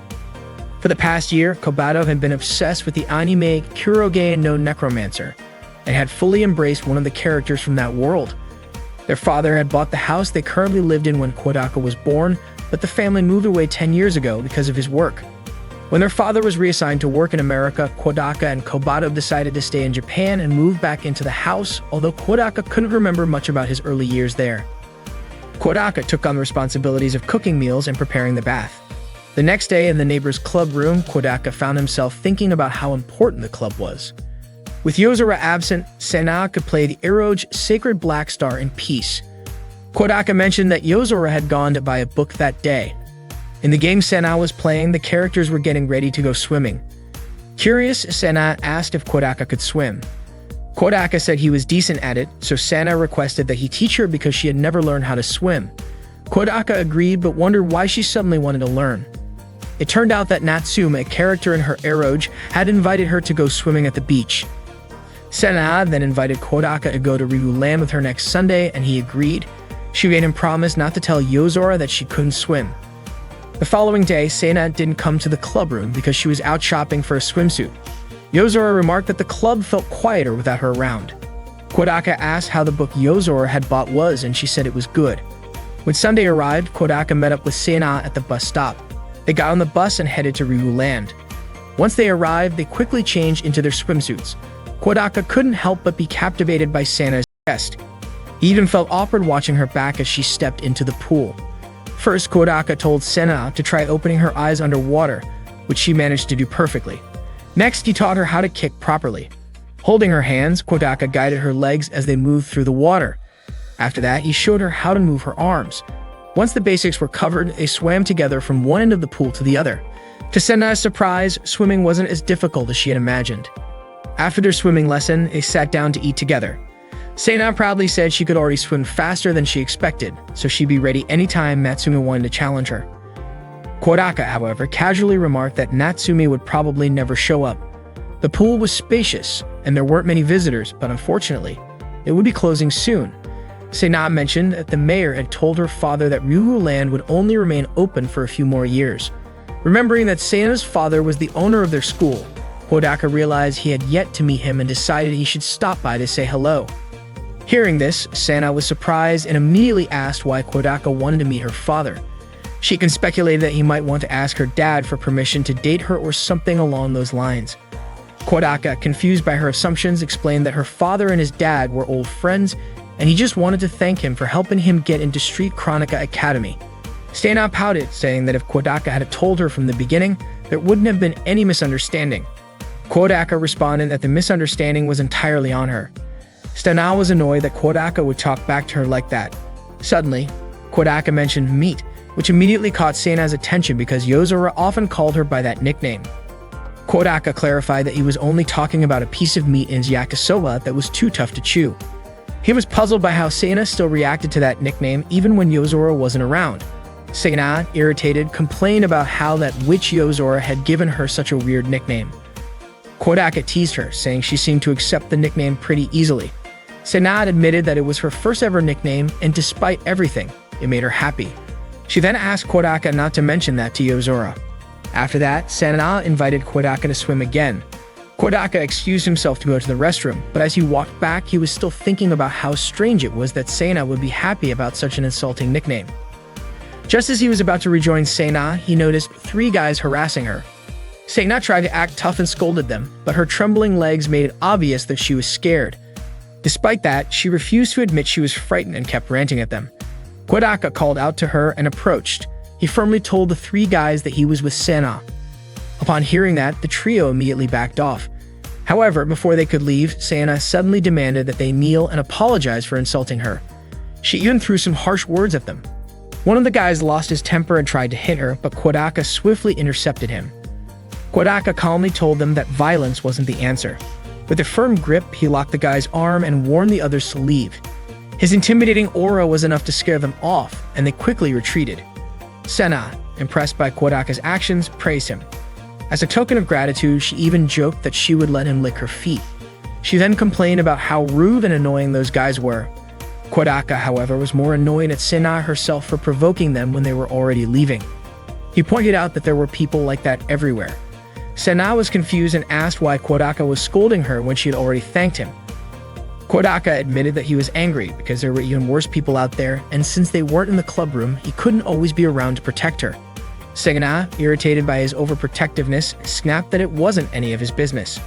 For the past year, Kobato had been obsessed with the anime Kuroge no Necromancer and had fully embraced one of the characters from that world. Their father had bought the house they currently lived in when Kodaka was born, but the family moved away 10 years ago because of his work. When their father was reassigned to work in America, Kodaka and Kobato decided to stay in Japan and move back into the house, although Kodaka couldn't remember much about his early years there. Kodaka took on the responsibilities of cooking meals and preparing the bath. The next day, in the neighbor's club room, Kodaka found himself thinking about how important the club was. With Yozora absent, Sana could play the Eroge Sacred Black Star in peace. Kodaka mentioned that Yozora had gone to buy a book that day. In the game Sana was playing, the characters were getting ready to go swimming. Curious, Sana asked if Kodaka could swim. Kodaka said he was decent at it, so Sana requested that he teach her because she had never learned how to swim. Kodaka agreed but wondered why she suddenly wanted to learn. It turned out that Natsume, a character in her Eroge, had invited her to go swimming at the beach. Sana then invited Kodaka to go to Ryu Land with her next Sunday, and he agreed. She made him promise not to tell Yozora that she couldn't swim. The following day, Sana didn't come to the club room because she was out shopping for a swimsuit. Yozora remarked that the club felt quieter without her around. Kodaka asked how the book Yozora had bought was, and she said it was good. When Sunday arrived, Kodaka met up with Sana at the bus stop. They got on the bus and headed to Ryu Land. Once they arrived, they quickly changed into their swimsuits. Kodaka couldn't help but be captivated by Sana's chest. He even felt awkward watching her back as she stepped into the pool. First, Kodaka told Sana to try opening her eyes underwater, which she managed to do perfectly. Next, he taught her how to kick properly. Holding her hands, Kodaka guided her legs as they moved through the water. After that, he showed her how to move her arms. Once the basics were covered, they swam together from one end of the pool to the other. To Sana's surprise, swimming wasn't as difficult as she had imagined. After their swimming lesson, they sat down to eat together. Sana proudly said she could already swim faster than she expected, so she'd be ready anytime Natsume wanted to challenge her. Kodaka, however, casually remarked that Natsume would probably never show up. The pool was spacious, and there weren't many visitors, but unfortunately, it would be closing soon. Sana mentioned that the mayor had told her father that Ryu Land would only remain open for a few more years. Remembering that Sana's father was the owner of their school, Kodaka realized he had yet to meet him and decided he should stop by to say hello. Hearing this, Sana was surprised and immediately asked why Kodaka wanted to meet her father. She can speculate that he might want to ask her dad for permission to date her or something along those lines. Kodaka, confused by her assumptions, explained that her father and his dad were old friends and he just wanted to thank him for helping him get into Street Chronica Academy. Sena pouted, saying that if Kodaka had told her from the beginning, there wouldn't have been any misunderstanding. Kodaka responded that the misunderstanding was entirely on her. Sena was annoyed that Kodaka would talk back to her like that. Suddenly, Kodaka mentioned meat, which immediately caught Sena's attention because Yozora often called her by that nickname. Kodaka clarified that he was only talking about a piece of meat in his yakisoba that was too tough to chew. He was puzzled by how Sena still reacted to that nickname even when Yozora wasn't around. Sena, irritated, complained about how that witch Yozora had given her such a weird nickname. Kodaka teased her, saying she seemed to accept the nickname pretty easily. Sena admitted that it was her first ever nickname, and despite everything, it made her happy. She then asked Kodaka not to mention that to Yozora. After that, Sena invited Kodaka to swim again. Kodaka excused himself to go to the restroom, but as he walked back, he was still thinking about how strange it was that Sena would be happy about such an insulting nickname. Just as he was about to rejoin Sena, he noticed 3 guys harassing her. Sena tried to act tough and scolded them, but her trembling legs made it obvious that she was scared. Despite that, she refused to admit she was frightened and kept ranting at them. Kodaka called out to her and approached. He firmly told the 3 guys that he was with Sena. Upon hearing that, the trio immediately backed off. However, before they could leave, Sena suddenly demanded that they kneel and apologize for insulting her. She even threw some harsh words at them. One of the guys lost his temper and tried to hit her, but Kodaka swiftly intercepted him. Kodaka calmly told them that violence wasn't the answer. With a firm grip, he locked the guy's arm and warned the others to leave. His intimidating aura was enough to scare them off, and they quickly retreated. Sena, impressed by Kodaka's actions, praised him. As a token of gratitude, she even joked that she would let him lick her feet. She then complained about how rude and annoying those guys were. Kodaka, however, was more annoyed at Sena herself for provoking them when they were already leaving. He pointed out that there were people like that everywhere. Sena was confused and asked why Kodaka was scolding her when she had already thanked him. Kodaka admitted that he was angry because there were even worse people out there, and since they weren't in the club room, he couldn't always be around to protect her. Sena, irritated by his overprotectiveness, snapped that it wasn't any of his business.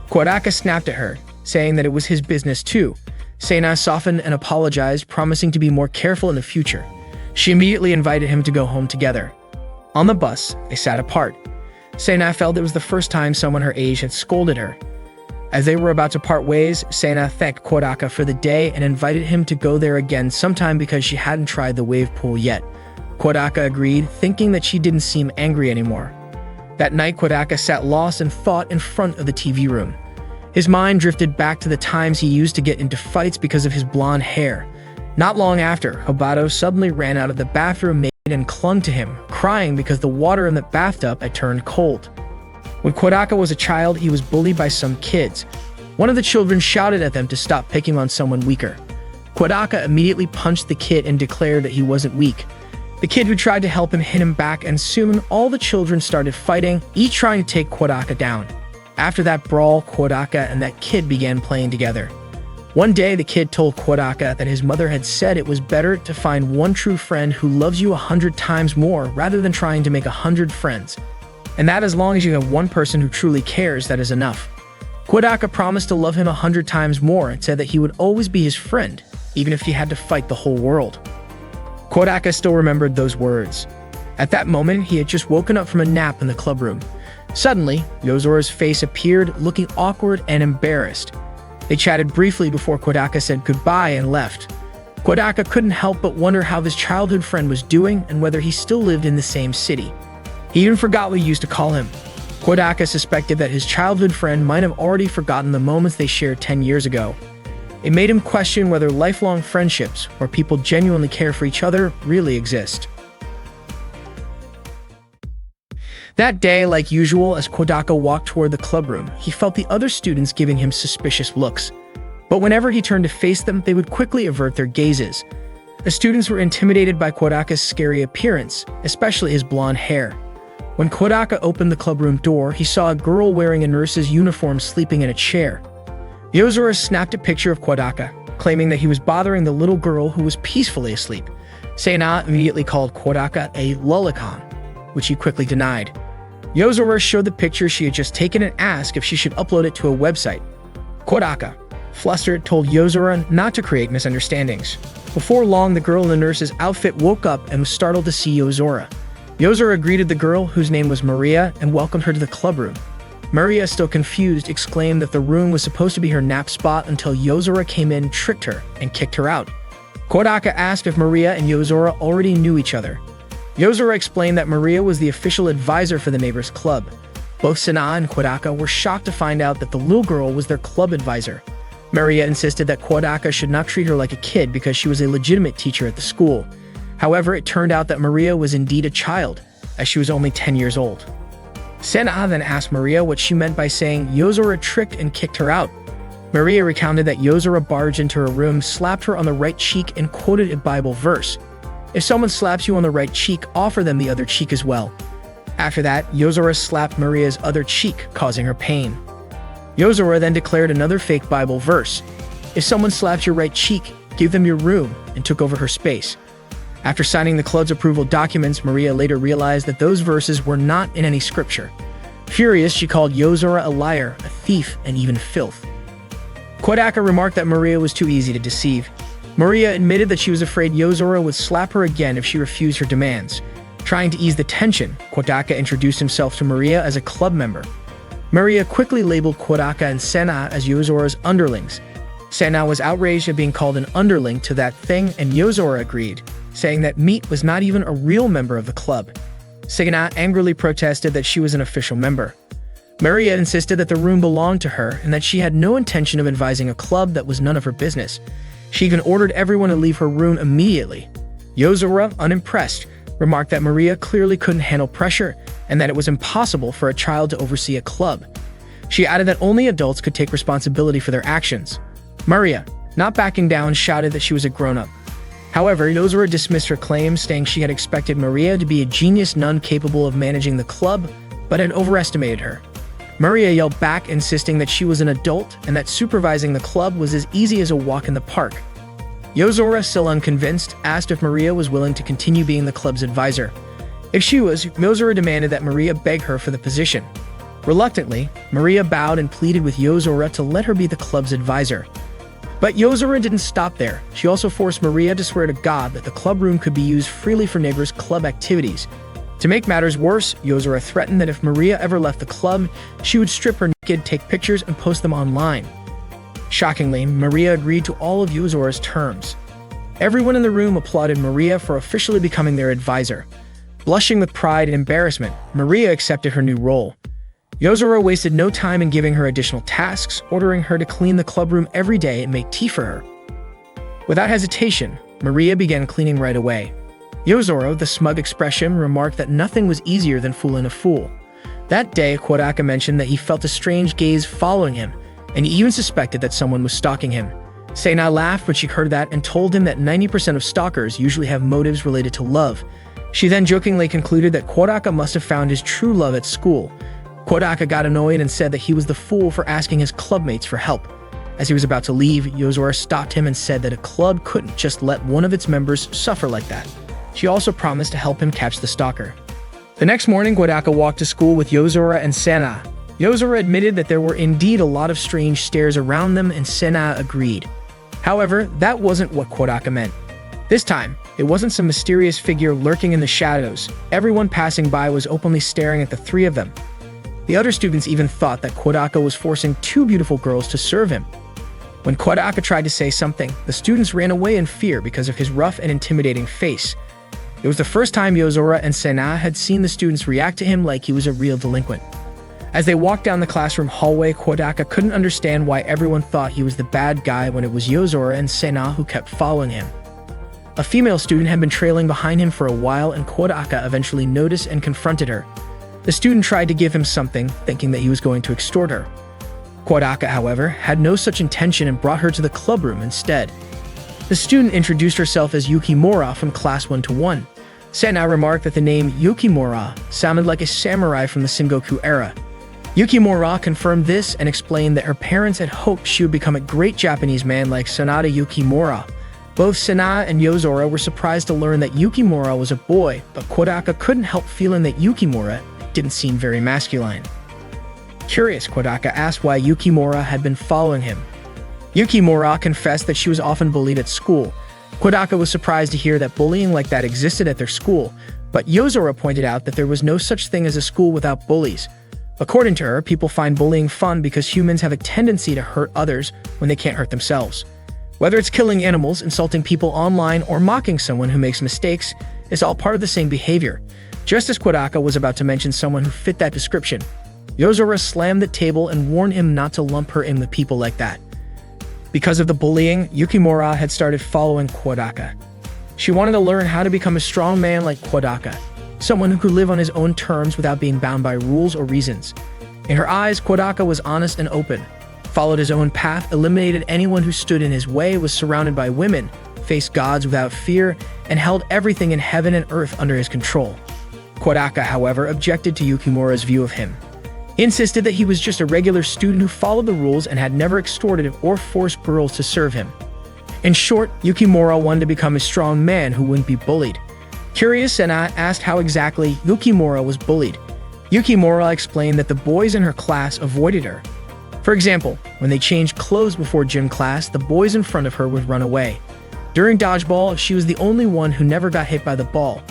Kodaka snapped at her, saying that it was his business too. Sena softened and apologized, promising to be more careful in the future. She immediately invited him to go home together. On the bus, they sat apart. Sena felt it was the first time someone her age had scolded her. As they were about to part ways, Sena thanked Kodaka for the day and invited him to go there again sometime because she hadn't tried the wave pool yet. Kodaka agreed, thinking that she didn't seem angry anymore. That night, Kodaka sat lost in thought in front of the TV room. His mind drifted back to the times he used to get into fights because of his blonde hair. Not long after, Hobato suddenly ran out of the bathroom and clung to him, crying because the water in the bathtub had turned cold. When Kodaka was a child, he was bullied by some kids. One of the children shouted at them to stop picking on someone weaker. Kodaka immediately punched the kid and declared that he wasn't weak. The kid who tried to help him hit him back, and soon all the children started fighting, each trying to take Kodaka down. After that brawl, Kodaka and that kid began playing together. One day, the kid told Kodaka that his mother had said it was better to find one true friend who loves you 100 times more rather than trying to make 100 friends. And that as long as you have one person who truly cares, that is enough. Kodaka promised to love him 100 times more and said that he would always be his friend, even if he had to fight the whole world. Kodaka still remembered those words. At that moment, he had just woken up from a nap in the club room. Suddenly, Yozora's face appeared, looking awkward and embarrassed. They chatted briefly before Kodaka said goodbye and left. Kodaka couldn't help but wonder how his childhood friend was doing and whether he still lived in the same city. He even forgot what he used to call him. Kodaka suspected that his childhood friend might have already forgotten the moments they shared 10 years ago. It made him question whether lifelong friendships, where people genuinely care for each other, really exist. That day, like usual, as Kodaka walked toward the club room, he felt the other students giving him suspicious looks. But whenever he turned to face them, they would quickly avert their gazes. The students were intimidated by Kodaka's scary appearance, especially his blonde hair. When Kodaka opened the clubroom door, he saw a girl wearing a nurse's uniform sleeping in a chair. Yozora snapped a picture of Kodaka, claiming that he was bothering the little girl who was peacefully asleep. Sena immediately called Kodaka a lolicon, which he quickly denied. Yozora showed the picture she had just taken and asked if she should upload it to a website. Kodaka, Flustered, told Yozora not to create misunderstandings. Before long, the girl in the nurse's outfit woke up and was startled to see Yozora. Yozora greeted the girl, whose name was Maria, and welcomed her to the club room. Maria, still confused, exclaimed that the room was supposed to be her nap spot until Yozora came in, tricked her, and kicked her out. Kodaka asked if Maria and Yozora already knew each other. Yozora explained that Maria was the official advisor for the neighbor's club. Both Sana and Kodaka were shocked to find out that the little girl was their club advisor. Maria insisted that Kodaka should not treat her like a kid because she was a legitimate teacher at the school. However, it turned out that Maria was indeed a child, as she was only 10 years old. Sana then asked Maria what she meant by saying Yozora tricked and kicked her out. Maria recounted that Yozora barged into her room, slapped her on the right cheek, and quoted a Bible verse. If someone slaps you on the right cheek, offer them the other cheek as well. After that, Yozora slapped Maria's other cheek, causing her pain. Yozora then declared another fake Bible verse. If someone slaps your right cheek, give them your room, and took over her space. After signing the club's approval documents, Maria later realized that those verses were not in any scripture. Furious, she called Yozora a liar, a thief, and even filth. Kodaka remarked that Maria was too easy to deceive. Maria admitted that she was afraid Yozora would slap her again if she refused her demands. Trying to ease the tension, Kodaka introduced himself to Maria as a club member. Maria quickly labeled Kodaka and Sena as Yozora's underlings. Sena was outraged at being called an underling to that thing, and Yozora agreed, saying that Meat was not even a real member of the club. Sena angrily protested that she was an official member. Maria insisted that the room belonged to her and that she had no intention of advising a club that was none of her business. She even ordered everyone to leave her room immediately. Yozora, unimpressed, remarked that Maria clearly couldn't handle pressure and that it was impossible for a child to oversee a club. She added that only adults could take responsibility for their actions. Maria, not backing down, shouted that she was a grown-up. However, Yozora dismissed her claims, saying she had expected Maria to be a genius nun capable of managing the club, but had overestimated her. Maria yelled back, insisting that she was an adult and that supervising the club was as easy as a walk in the park. Yozora, still unconvinced, asked if Maria was willing to continue being the club's advisor. If she was, Yozora demanded that Maria beg her for the position. Reluctantly, Maria bowed and pleaded with Yozora to let her be the club's advisor. But Yozora didn't stop there. She also forced Maria to swear to God that the club room could be used freely for neighbors' club activities. To make matters worse, Yozora threatened that if Maria ever left the club, she would strip her naked, take pictures, and post them online. Shockingly, Maria agreed to all of Yozora's terms. Everyone in the room applauded Maria for officially becoming their advisor. Blushing with pride and embarrassment, Maria accepted her new role. Yozora wasted no time in giving her additional tasks, ordering her to clean the club room every day and make tea for her. Without hesitation, Maria began cleaning right away. Yozora, with a smug expression, remarked that nothing was easier than fooling a fool. That day, Kodaka mentioned that he felt a strange gaze following him, and he even suspected that someone was stalking him. Sena laughed when she heard that and told him that 90% of stalkers usually have motives related to love. She then jokingly concluded that Kodaka must have found his true love at school. Kodaka got annoyed and said that he was the fool for asking his clubmates for help. As he was about to leave, Yozora stopped him and said that a club couldn't just let one of its members suffer like that. She also promised to help him catch the stalker. The next morning, Kodaka walked to school with Yozora and Sena. Yozora admitted that there were indeed a lot of strange stares around them, and Sena agreed. However, that wasn't what Kodaka meant. This time, it wasn't some mysterious figure lurking in the shadows. Everyone passing by was openly staring at the three of them. The other students even thought that Kodaka was forcing two beautiful girls to serve him. When Kodaka tried to say something, the students ran away in fear because of his rough and intimidating face. It was the first time Yozora and Sena had seen the students react to him like he was a real delinquent. As they walked down the classroom hallway, Kodaka couldn't understand why everyone thought he was the bad guy when it was Yozora and Sena who kept following him. A female student had been trailing behind him for a while, and Kodaka eventually noticed and confronted her. The student tried to give him something, thinking that he was going to extort her. Kodaka, however, had no such intention and brought her to the club room instead. The student introduced herself as Yukimura from Class 1-1. Sena remarked that the name Yukimura sounded like a samurai from the Sengoku era. Yukimura confirmed this and explained that her parents had hoped she would become a great Japanese man like Sanada Yukimura. Both Sena and Yozora were surprised to learn that Yukimura was a boy, but Kodaka couldn't help feeling that Yukimura didn't seem very masculine. Curious, Kodaka asked why Yukimura had been following him. Yukimura confessed that she was often bullied at school. Kodaka was surprised to hear that bullying like that existed at their school, but Yozora pointed out that there was no such thing as a school without bullies. According to her, people find bullying fun because humans have a tendency to hurt others when they can't hurt themselves. Whether it's killing animals, insulting people online, or mocking someone who makes mistakes, it's all part of the same behavior. Just as Kodaka was about to mention someone who fit that description, Yozora slammed the table and warned him not to lump her in with people like that. Because of the bullying, Yukimura had started following Kodaka. She wanted to learn how to become a strong man like Kodaka, someone who could live on his own terms without being bound by rules or reasons. In her eyes, Kodaka was honest and open, followed his own path, eliminated anyone who stood in his way, was surrounded by women, faced gods without fear, and held everything in heaven and earth under his control. Kodaka, however, objected to Yukimura's view of him. He insisted that he was just a regular student who followed the rules and had never extorted or forced girls to serve him. In short, Yukimura wanted to become a strong man who wouldn't be bullied. Curious, Sena asked how exactly Yukimura was bullied. Yukimura explained that the boys in her class avoided her. For example, when they changed clothes before gym class, the boys in front of her would run away. During dodgeball, she was the only one who never got hit by the ball.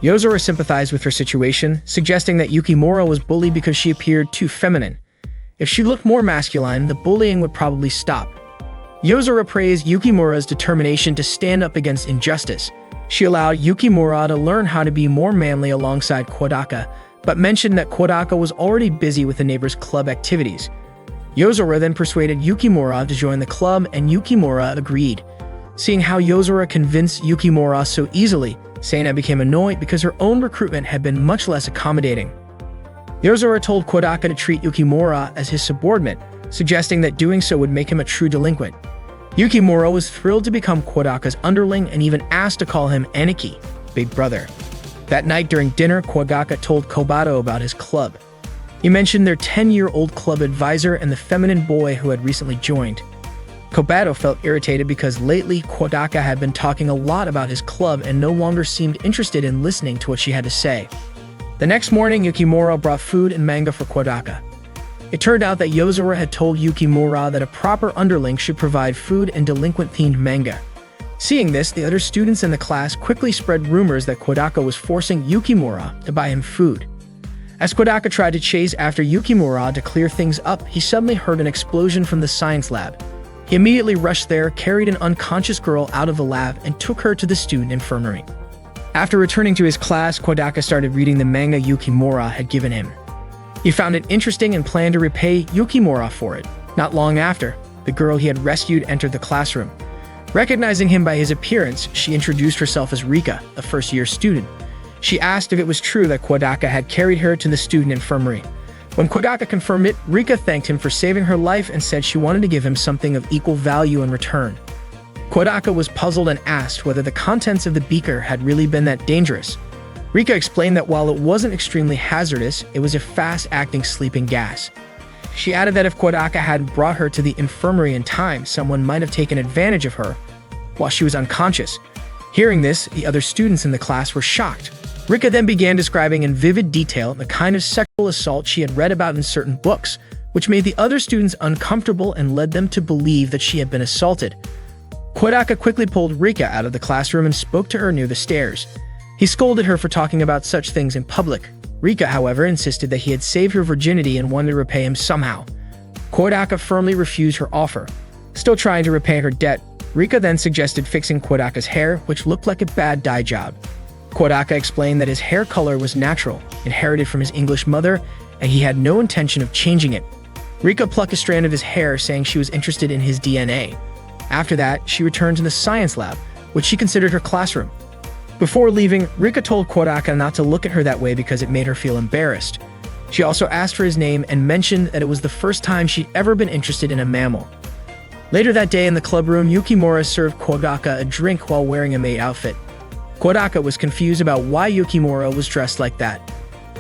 Yozora sympathized with her situation, suggesting that Yukimura was bullied because she appeared too feminine. If she looked more masculine, the bullying would probably stop. Yozora praised Yukimura's determination to stand up against injustice. She allowed Yukimura to learn how to be more manly alongside Kodaka, but mentioned that Kodaka was already busy with the neighbor's club activities. Yozora then persuaded Yukimura to join the club, and Yukimura agreed. Seeing how Yozora convinced Yukimura so easily, Sena became annoyed because her own recruitment had been much less accommodating. Yozora told Kodaka to treat Yukimura as his subordinate, suggesting that doing so would make him a true delinquent. Yukimura was thrilled to become Kodaka's underling and even asked to call him Aniki, Big Brother. That night during dinner, Kodaka told Kobato about his club. He mentioned their 10-year-old club advisor and the feminine boy who had recently joined. Kobato felt irritated because lately Kodaka had been talking a lot about his club and no longer seemed interested in listening to what she had to say. The next morning, Yukimura brought food and manga for Kodaka. It turned out that Yozora had told Yukimura that a proper underling should provide food and delinquent-themed manga. Seeing this, the other students in the class quickly spread rumors that Kodaka was forcing Yukimura to buy him food. As Kodaka tried to chase after Yukimura to clear things up, he suddenly heard an explosion from the science lab. He immediately rushed there, carried an unconscious girl out of the lab, and took her to the student infirmary. After returning to his class, Kodaka started reading the manga Yukimura had given him. He found it interesting and planned to repay Yukimura for it. Not long after, the girl he had rescued entered the classroom. Recognizing him by his appearance, she introduced herself as Rika, a first-year student. She asked if it was true that Kodaka had carried her to the student infirmary. When Kodaka confirmed it, Rika thanked him for saving her life and said she wanted to give him something of equal value in return. Kodaka was puzzled and asked whether the contents of the beaker had really been that dangerous. Rika explained that while it wasn't extremely hazardous, it was a fast-acting sleeping gas. She added that if Kodaka hadn't brought her to the infirmary in time, someone might have taken advantage of her while she was unconscious. Hearing this, the other students in the class were shocked. Rika then began describing in vivid detail the kind of sexual assault she had read about in certain books, which made the other students uncomfortable and led them to believe that she had been assaulted. Kodaka quickly pulled Rika out of the classroom and spoke to her near the stairs. He scolded her for talking about such things in public. Rika, however, insisted that he had saved her virginity and wanted to repay him somehow. Kodaka firmly refused her offer. Still trying to repay her debt, Rika then suggested fixing Kodaka's hair, which looked like a bad dye job. Kodaka explained that his hair color was natural, inherited from his English mother, and he had no intention of changing it. Rika plucked a strand of his hair, saying she was interested in his DNA. After that, she returned to the science lab, which she considered her classroom. Before leaving, Rika told Kodaka not to look at her that way because it made her feel embarrassed. She also asked for his name and mentioned that it was the first time she'd ever been interested in a mammal. Later that day in the club room, Yukimura served Kodaka a drink while wearing a maid outfit. Kodaka was confused about why Yukimura was dressed like that.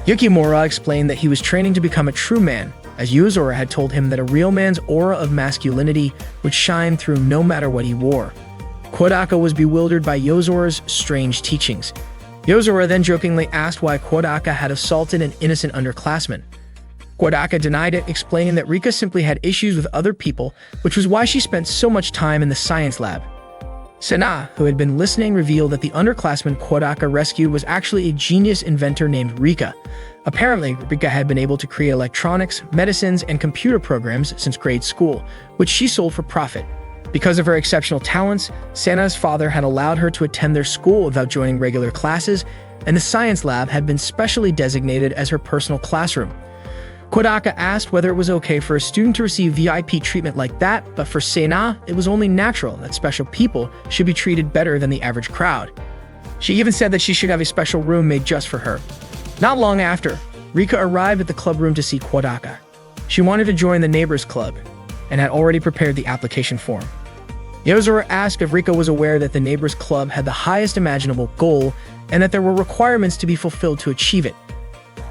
Yukimura explained that he was training to become a true man, as Yozora had told him that a real man's aura of masculinity would shine through no matter what he wore. Kodaka was bewildered by Yozora's strange teachings. Yozora then jokingly asked why Kodaka had assaulted an innocent underclassman. Kodaka denied it, explaining that Rika simply had issues with other people, which was why she spent so much time in the science lab. Sena, who had been listening, revealed that the underclassman Kodaka rescued was actually a genius inventor named Rika. Apparently, Rika had been able to create electronics, medicines, and computer programs since grade school, which she sold for profit. Because of her exceptional talents, Sena's father had allowed her to attend their school without joining regular classes, and the science lab had been specially designated as her personal classroom. Kodaka asked whether it was okay for a student to receive VIP treatment like that, but for Sena, it was only natural that special people should be treated better than the average crowd. She even said that she should have a special room made just for her. Not long after, Rika arrived at the club room to see Kodaka. She wanted to join the neighbors club and had already prepared the application form. Yozora asked if Rika was aware that the neighbors club had the highest imaginable goal and that there were requirements to be fulfilled to achieve it.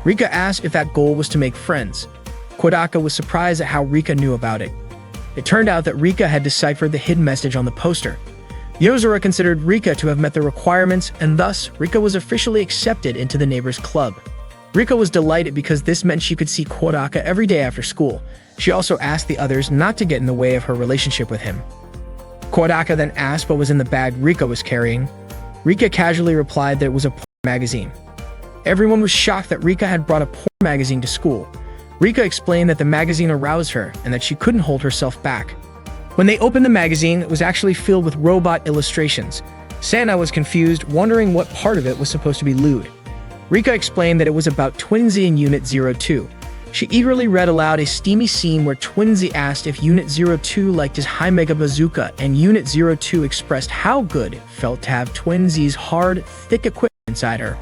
Rika asked if that goal was to make friends. Kodaka was surprised at how Rika knew about it. It turned out that Rika had deciphered the hidden message on the poster. Yozora considered Rika to have met the requirements, and thus, Rika was officially accepted into the neighbors club. Rika was delighted because this meant she could see Kodaka every day after school. She also asked the others not to get in the way of her relationship with him. Kodaka then asked what was in the bag Rika was carrying. Rika casually replied that it was a porn magazine. Everyone was shocked that Rika had brought a porn magazine to school. Rika explained that the magazine aroused her and that she couldn't hold herself back. When they opened the magazine, it was actually filled with robot illustrations. Sena was confused, wondering what part of it was supposed to be lewd. Rika explained that it was about Twinsy and Unit 02. She eagerly read aloud a steamy scene where Twinsy asked if Unit 02 liked his high mega bazooka, and Unit 02 expressed how good it felt to have Twinsy's hard, thick equipment inside her.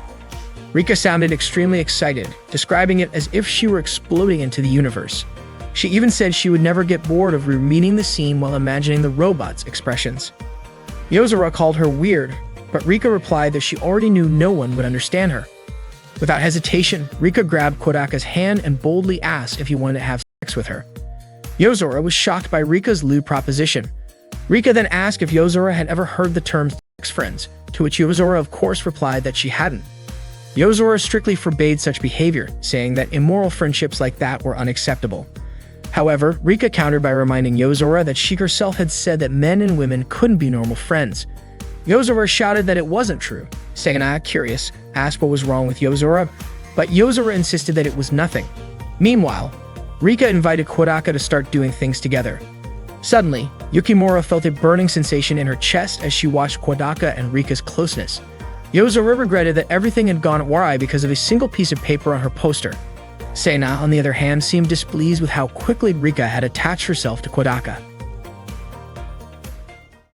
Rika sounded extremely excited, describing it as if she were exploding into the universe. She even said she would never get bored of rereading the scene while imagining the robot's expressions. Yozora called her weird, but Rika replied that she already knew no one would understand her. Without hesitation, Rika grabbed Kodaka's hand and boldly asked if he wanted to have sex with her. Yozora was shocked by Rika's lewd proposition. Rika then asked if Yozora had ever heard the term sex friends, to which Yozora of course replied that she hadn't. Yozora strictly forbade such behavior, saying that immoral friendships like that were unacceptable. However, Rika countered by reminding Yozora that she herself had said that men and women couldn't be normal friends. Yozora shouted that it wasn't true. Sena, curious, asked what was wrong with Yozora, but Yozora insisted that it was nothing. Meanwhile, Rika invited Kodaka to start doing things together. Suddenly, Yukimura felt a burning sensation in her chest as she watched Kodaka and Rika's closeness. Yozora regretted that everything had gone awry because of a single piece of paper on her poster. Sena, on the other hand, seemed displeased with how quickly Rika had attached herself to Kodaka.